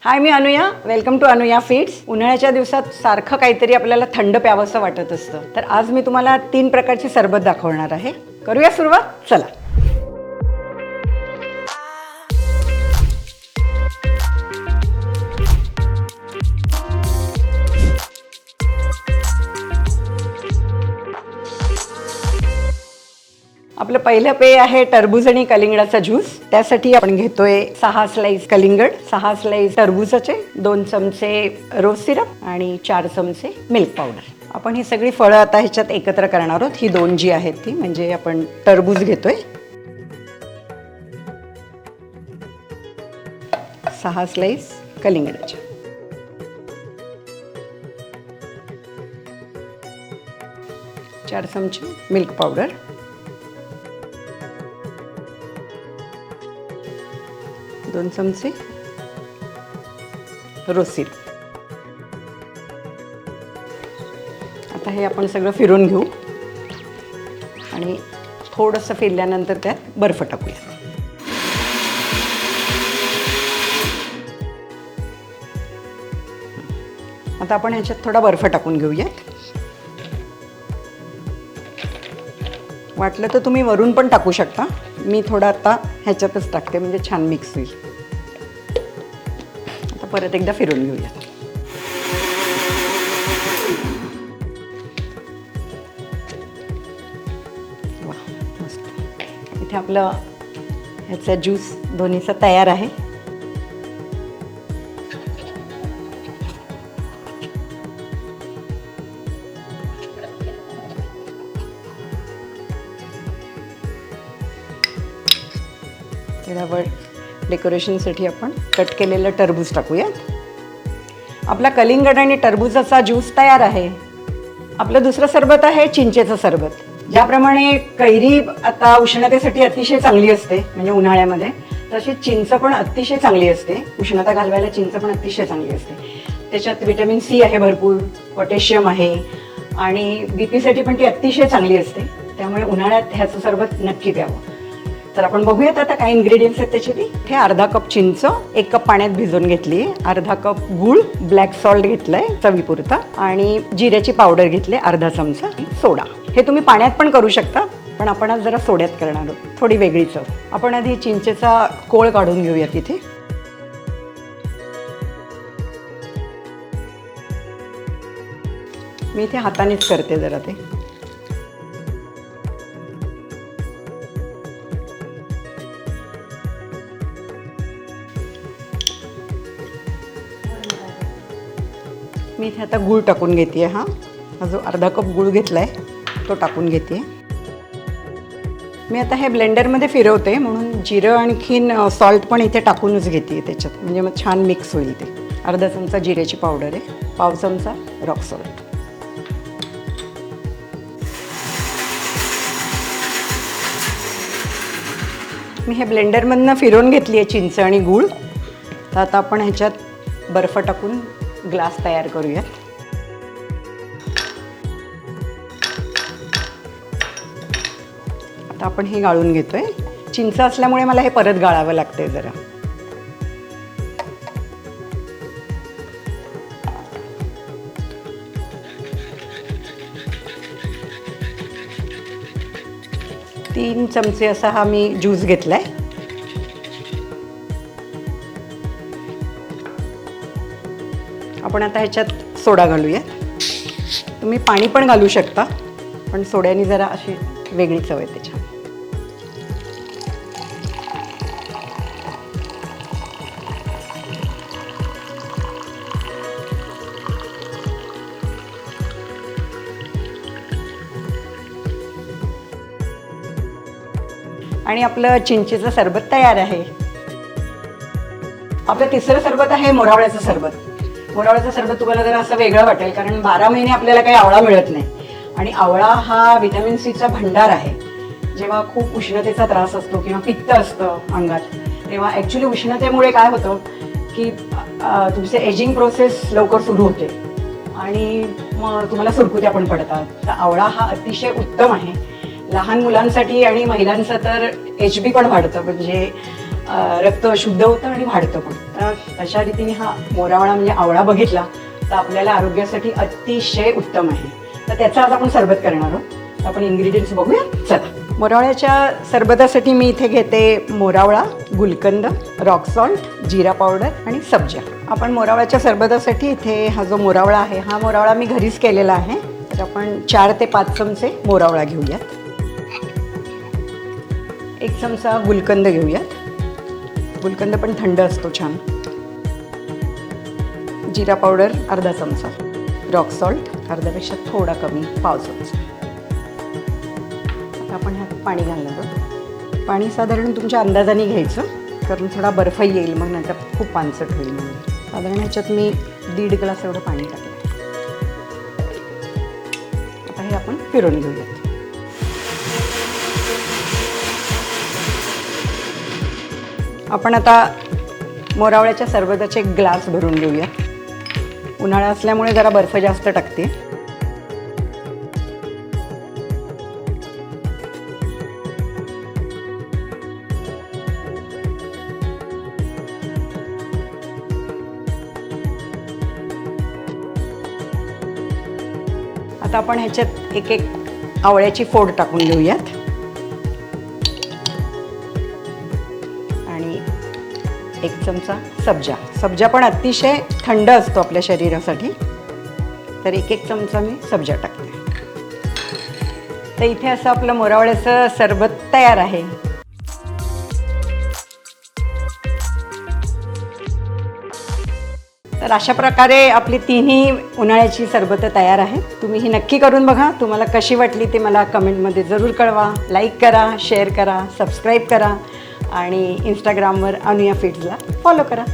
हाय, मी Anuya. Welcome to Anuya feeds. उन्हाळ्याच्या दिवसात सारखं काहीतरी आपल्याला थंड प्यावंसं वाटत असतं. तर आज मी तुम्हाला 3 प्रकारची सरबत दाखवणार आहे. करूया सुरुवात. चला. आपलं पहिलं पेय आहे टरबूज आणि कलिंगडाचा ज्यूस. त्यासाठी आपण घेतोय 6 स्लाइस कलिंगड, 6 स्लाइस टरबूजाचे, 2 चमचे रोज सिरप आणि 4 चमचे मिल्क पावडर. आपण ही सगळी फळं आता ह्याच्यात एकत्र करणार आहोत. ही 2 जी आहेत ती, म्हणजे आपण टरबूज घेतोय 6 स्लाइस कलिंगडाचे, 4 चमचे मिल्क पावडर, 2 चमचे रोज सिरप. आता हे आपण सगळं फिरून घेऊ आणि थोडंसं फिरल्यानंतर त्यात बर्फ टाकूया. आता आपण ह्याच्यात थोडा बर्फ टाकून घेऊयात. वाटलं तर तुम्ही वरून पण टाकू शकता. मी थोडा आता ह्याच्यातच टाकते, म्हणजे छान मिक्स होईल. आता परत एकदा फिरून घेऊया. वा, मस्त. इथे आपलं ह्याचा ज्यूस दोन्हीचा तयार आहे. त्यावर डेकोरेशनसाठी आपण कट केलेलं टरबूज टाकूया. आपला कलिंगड आणि टरबूजाचा ज्यूस तयार आहे. आपलं दुसरं सरबत आहे चिंचेचं सरबत. ज्याप्रमाणे कैरी आता उष्णतेसाठी अतिशय चांगली असते, म्हणजे उन्हाळ्यामध्ये, तशी चिंच पण अतिशय चांगली असते. उष्णता घालवायला चिंच पण अतिशय चांगली असते. त्याच्यात व्हिटॅमिन सी आहे भरपूर, पोटॅशियम आहे आणि बीपीसाठी पण ती अतिशय चांगली असते. त्यामुळे उन्हाळ्यात ह्याचं सरबत नक्की प्यावं. तर आपण बघूयात आता काय इन्ग्रेडियंट्स आहेत त्याचे. हे अर्धा कप चिंच 1 कप पाण्यात भिजवून घेतली, अर्धा कप गूळ, ब्लॅक सॉल्ट घेतलंय चवीपुरता, आणि जिऱ्याची पावडर घेतली अर्धा चमचा, सोडा. हे तुम्ही पाण्यात पण करू शकता, पण आपण आज जरा सोड्यात करणार आहोत, थोडी वेगळी चव. आपण आधी चिंचेचा कोळ काढून घेऊया. तिथे मी इथे हातानेच करते जरा ते. मी इथे आता गूळ टाकून घेते. हा जो अर्धा कप गूळ घेतला आहे तो टाकून घेते. मी आता हे ब्लेंडरमध्ये फिरवते, म्हणून जिरं आणखीन सॉल्ट पण इथे टाकूनच घेते त्याच्यात, म्हणजे मग छान मिक्स होईल ते. अर्धा चमचा जिऱ्याची पावडर आहे, पाव चमचा रॉक सॉल्ट. मी हे ब्लेंडरमधनं फिरवून घेतली आहे चिंच आणि गूळ. तर आता आपण ह्याच्यात बर्फ टाकून ग्लास तयार करूया. आता आपण हे गाळून घेतोय. चिंच असल्यामुळे मला हे परत गाळावं लागतंय जरा. तीन चमचे असा हा मी ज्यूस घेतलाय. आपण आता ह्याच्यात सोडा घालूया. तुम्ही पाणी पण घालू शकता, पण सोड्याने जरा अशी वेगळी चव येते छान. आणि आपलं चिंचेचं सरबत तयार आहे. आपलं तिसरं सरबत आहे मोरावळ्याचं सरबत. मोरावळ्याचं सरबत तुम्हाला जरा असं वेगळं वाटेल, कारण 12 महिने आपल्याला काही आवळा मिळत नाही, आणि आवळा हा व्हिटॅमिन सीचा भंडार आहे. जेव्हा खूप उष्णतेचा त्रास असतो किंवा पित्त असतं अंगात, तेव्हा ॲक्च्युली उष्णतेमुळे काय होतं की तुमचे एजिंग प्रोसेस लवकर सुरू होते आणि मग तुम्हाला सुरकुत्या पण पडतात. तर आवळा हा अतिशय उत्तम आहे. लहान मुलांसाठी आणि महिलांचं तर HB पण वाढतं, म्हणजे रक्त शुद्ध होतं आणि वाढतं पण. तर अशा रीतीने हा मोरावळा म्हणजे आवळा बघितला तर आपल्याला आरोग्यासाठी अतिशय उत्तम आहे. तर त्याचा आज आपण सरबत करणार आहोत. तर आपण इन्ग्रेडियंट्स बघूया. चला, मोरावळ्याच्या सरबतासाठी मी इथे घेते मोरावळा, गुलकंद, रॉक सॉल्ट, जिरा पावडर आणि सब्जा. आपण मोरावळ्याच्या सरबतासाठी इथे हा जो मोरावळा आहे हा मोरावळा मी घरीच केलेला आहे. तर आपण 4 ते 5 चमचे मोरावळा घेऊयात. 1 चमचा गुलकंद घेऊयात. गुलकंद पण थंड असतो छान. जिरा पावडर अर्धा चमचा, रॉक सॉल्ट अर्ध्यापेक्षा थोडा कमी, पाव चमचा. आता आपण ह्यात पाणी घालणार आहोत. पाणी साधारण तुमच्या अंदाजाने घ्यायचं, कारण थोडा बर्फ येईल मग नंतर खूप पानसट होईल. म्हणून साधारण ह्याच्यात मी 1.5 ग्लास एवढं पाणी टाकलं. आता हे आपण फिरवून घेऊयात. आपण आता मोरावळ्याच्या सरबताचे ग्लास भरून घेऊया. उन्हाळा असल्यामुळे जरा बर्फ जास्त टाकते. आता आपण ह्याच्यात एक एक आवळ्याची फोड टाकून घेऊयात. आणि 1 चमचा सब्जा. सब्जा पण अतिशय थंड असतो आपल्या शरीरासाठी, तर 1 चमचा मी सब्जा टाकते. तर इथे असं आपलं मोरावळ्याचं सरबत तयार आहे. तर अशा प्रकारे आपली तिन्ही उन्हाळ्याची सरबतं तयार आहेत. तुम्ही ही नक्की करून बघा. तुम्हाला कशी वाटली ते मला कमेंटमध्ये जरूर कळवा. लाईक करा, शेअर करा, सबस्क्राईब करा आणि इंस्टाग्रामवर अनुया फीड्सला फॉलो करा.